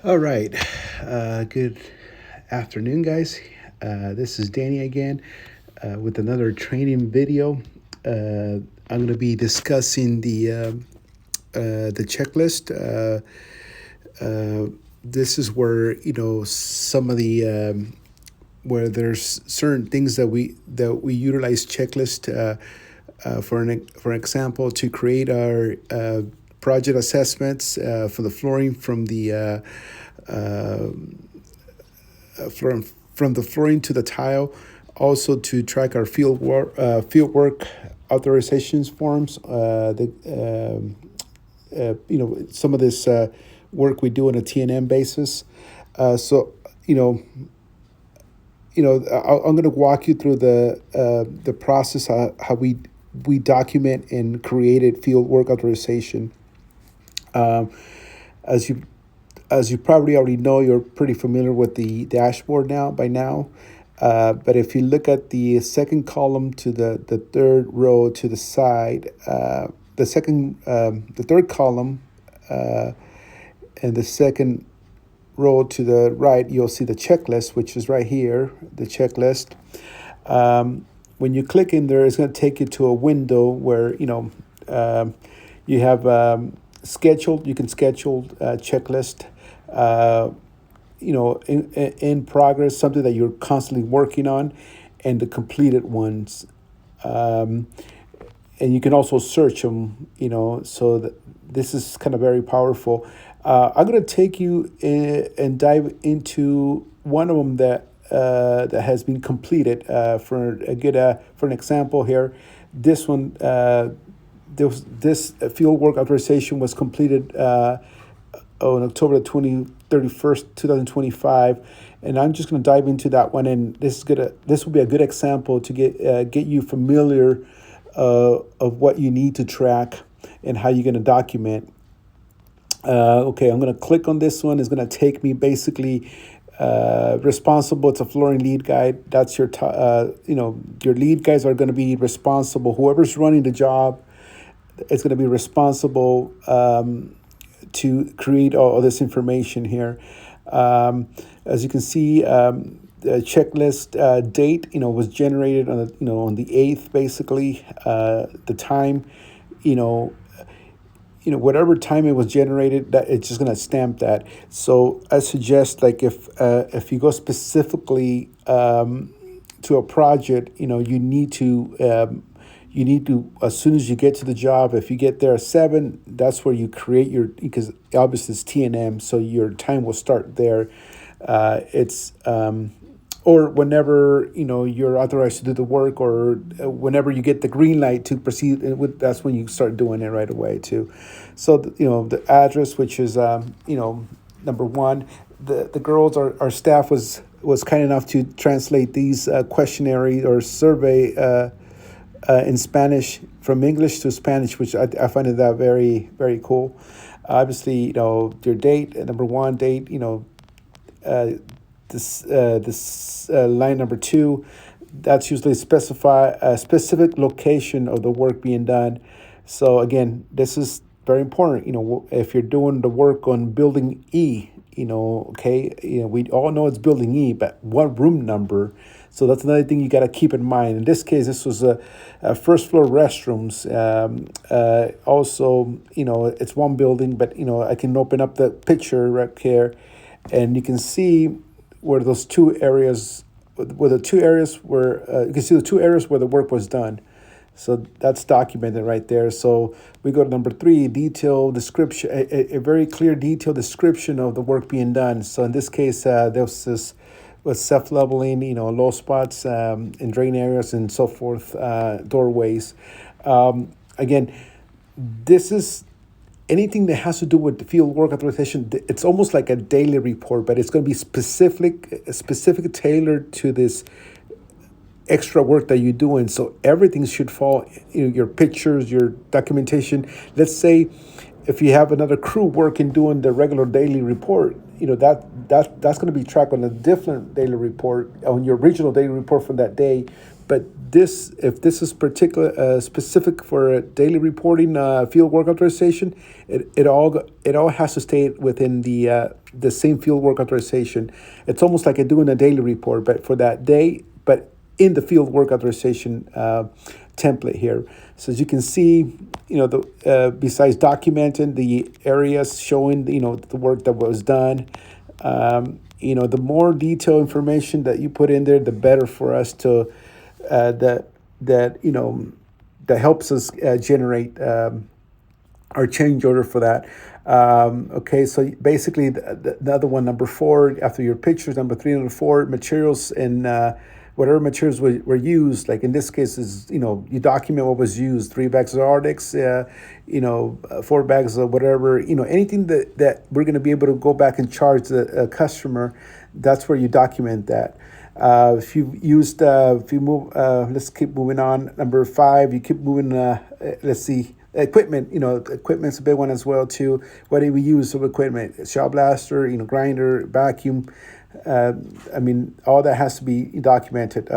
All right. Good afternoon, guys. This is Danny again with another training video. I'm going to be discussing the checklist. This is where some of the where there's certain things that we utilize checklist for example to create our project assessments for the flooring from the flooring to the tile, also to track our field work authorizations forms. Some of this work we do on a T&M basis. So you know I'm going to walk you through the process how we document and created field work authorization. Um, as you as you probably already know, you're pretty familiar with the dashboard now by now. But if you look at the second column to the third row to the side, the third column and the second row to the right, you'll see the checklist, which is right here, the checklist. When you click in there, it's going to take you to a window where you have scheduled. You can schedule checklist. Uh, in progress, something that you're constantly working on, and the completed ones. Um, and you can also search them. So that this is kind of very powerful. I'm going to take you and dive into one of them that has been completed. For an example here, this one this field work authorization was completed on October 31st, 2025. And I'm just going to dive into that one, and this will be a good example to get you familiar of what you need to track and how you're going to document. Okay, I'm going to click on this one. It's going to take me basically responsible. It's a flooring lead guide. That's your lead guys are going to be responsible. Whoever's running the job is going to be responsible to create all this information here. As you can see, the checklist date, was generated on the 8th, basically. The time, you know, whatever time it was generated, that it's just gonna stamp that. So I suggest, like, if you go specifically to a project, you need to, as soon as you get to the job, if you get there at 7, that's where you create because obviously it's T&M, so your time will start there. It's or whenever you're authorized to do the work, or whenever you get the green light to proceed with, that's when you start doing it right away too. So the address, which is number one. The girls, our staff was kind enough to translate these questionnaire or survey in Spanish, from English to Spanish, which I find that very, very cool. Obviously, your date, number one date, uh, this line number two, that's usually specify a specific location of the work being done. So again, this is very important. If you're doing the work on building E, okay, we all know it's building E, but what room number? So that's another thing you got to keep in mind. In this case, this was a first floor restrooms. Also, it's one building, but I can open up the picture right here, and you can see where those two areas, where the two areas where you can see the two areas where the work was done. So that's documented right there. So we go to number 3, detailed description, a very clear detailed description of the work being done. So in this case, there was this with self-leveling, low spots in drain areas and so forth, doorways. Again, this is anything that has to do with the field work authorization. It's almost like a daily report, but it's going to be specific tailored to this extra work that you're doing. So everything should fall, your pictures, your documentation. Let's say if you have another crew working doing the regular daily report, that's going to be tracked on a different daily report, on your original daily report from that day. but this, if this is particular specific for a daily reporting field work authorization, it all has to stay within the same field work authorization. It's almost like doing a daily report, but for that day, but in the field work authorization template here. So as you can see, the besides documenting the areas showing the work that was done, the more detailed information that you put in there, the better for us to that helps us generate our change order for that. Okay, so basically the other one, number 4, after your pictures, number 3, number 4, materials, and whatever materials were used, like in this case is, you document what was used, 3 bags of Arctics, 4 bags of whatever, anything that we're going to be able to go back and charge the customer, that's where you document that. If you move, let's keep moving on. Number 5, you keep moving, let's see, equipment, equipment's a big one as well too. What do we use of equipment? Shop blaster, grinder, vacuum. All that has to be documented.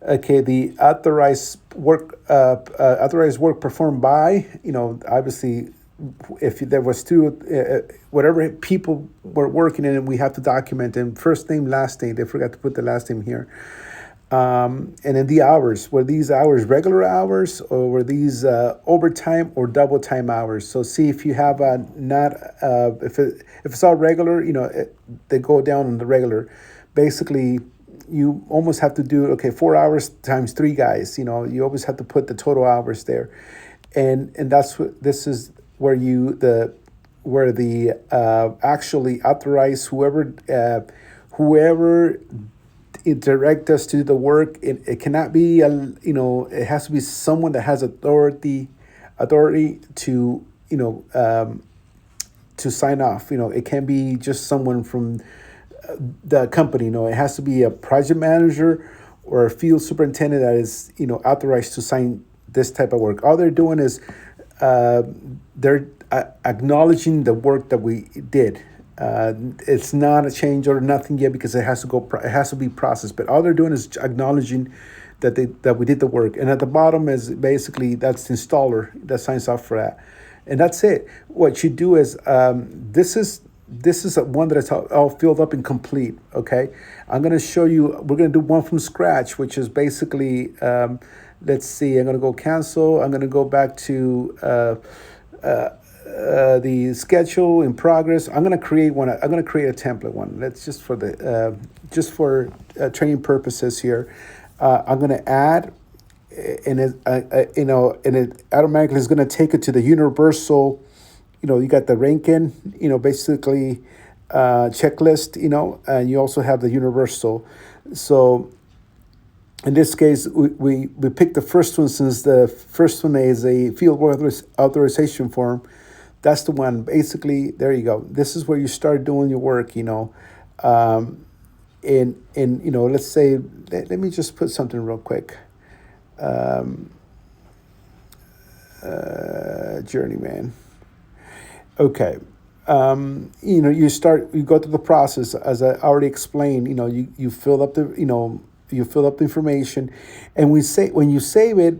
Okay, the authorized work performed by, obviously, if there was 2, whatever people were working in it, we have to document them. First name, last name. They forgot to put the last name here. And then the hours. Were these hours regular hours, or were these overtime or double time hours? So see if you have if it's all regular, they go down on the regular. Basically, you almost have to do 4 hours times 3 guys. You always have to put the total hours there, and this is where the actually authorize whoever direct us to do the work. It cannot be it has to be someone that has authority to to sign off. It can't be just someone from the company. It has to be a project manager or a field superintendent that is authorized to sign this type of work. All they're doing is they're acknowledging the work that we did. It's not a change or nothing yet because it has to be processed. But all they're doing is acknowledging that we did the work. And at the bottom is basically that's the installer that signs off for that, and that's it. What you do is this is one that is all filled up and complete. Okay, I'm going to show you. We're going to do one from scratch, which is basically let's see. I'm going to go cancel. I'm going to go back to the schedule in progress. I'm going to create one. I'm going to create a template one. Let's just for training purposes here. I'm going to add, and it automatically is going to take it to the universal. You got the Raken, basically checklist, and you also have the universal. So in this case, we picked the first one since the first one is a field work authorization form. That's the one. Basically, there you go. This is where you start doing your work, let's say, let me just put something real quick. Journeyman. Okay. You go through the process as I already explained. You fill up the information, and when you save it,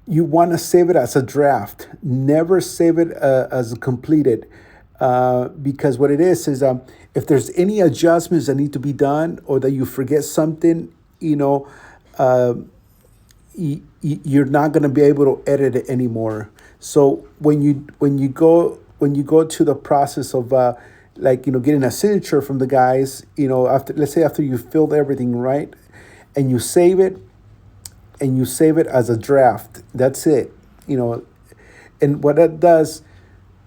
you want to save it as a draft. Never save it as completed, because what it is if there's any adjustments that need to be done or that you forget something, you're not going to be able to edit it anymore. So when you go to the process of getting a signature from the guys, after you filled everything right, and you save it as a draft. That's it. And what that does,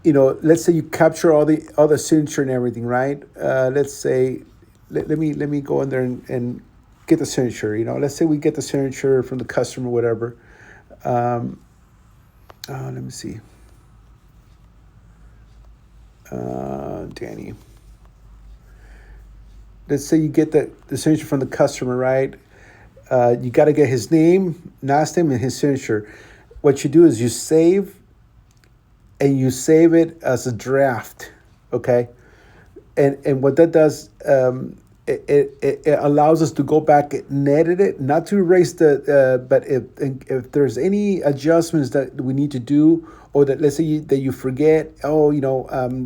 let's say you capture all the signature and everything, right? Let's say let me go in there and get the signature. Let's say we get the signature from the customer, whatever. Let me see. Danny. Let's say you get the signature from the customer, right? You got to get his name, last name, and his signature. What you do is you save it as a draft, okay? And what that does, it allows us to go back and edit it, not to erase the, but if there's any adjustments that we need to do, or that let's say that you forget, oh,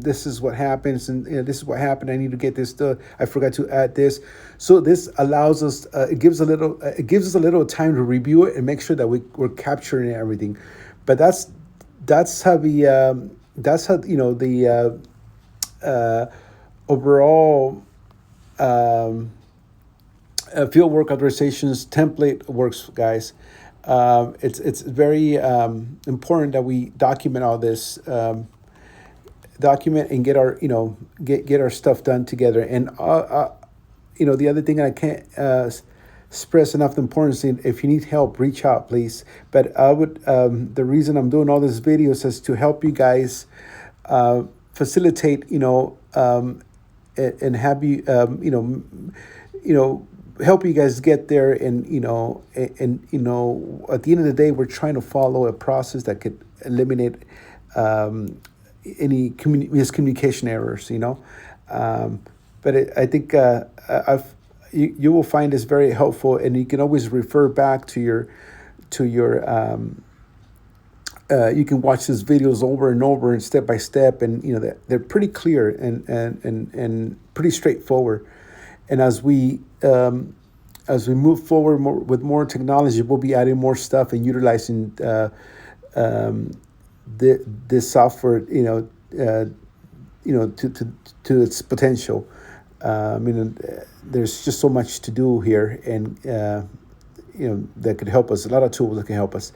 this is what happens, and this is what happened. I need to get this done. I forgot to add this. So this allows us. It gives us a little time to review it and make sure that we're capturing everything. But that's how the overall field work authorizations template works, guys. It's very important that we document all this, document and get our get our stuff done together. And the other thing I can't stress enough the importance in, if you need help, reach out, please. But I would the reason I'm doing all these videos is to help you guys facilitate, and have you help you guys get there. And at the end of the day, we're trying to follow a process that could eliminate any miscommunication errors. But I think you will find this very helpful, and you can always refer back to your you can watch these videos over and over and step by step, and they're pretty clear and pretty straightforward. And as we move forward with more technology, we'll be adding more stuff and utilizing this software, to its potential. There's just so much to do here, and that could help us. A lot of tools that can help us.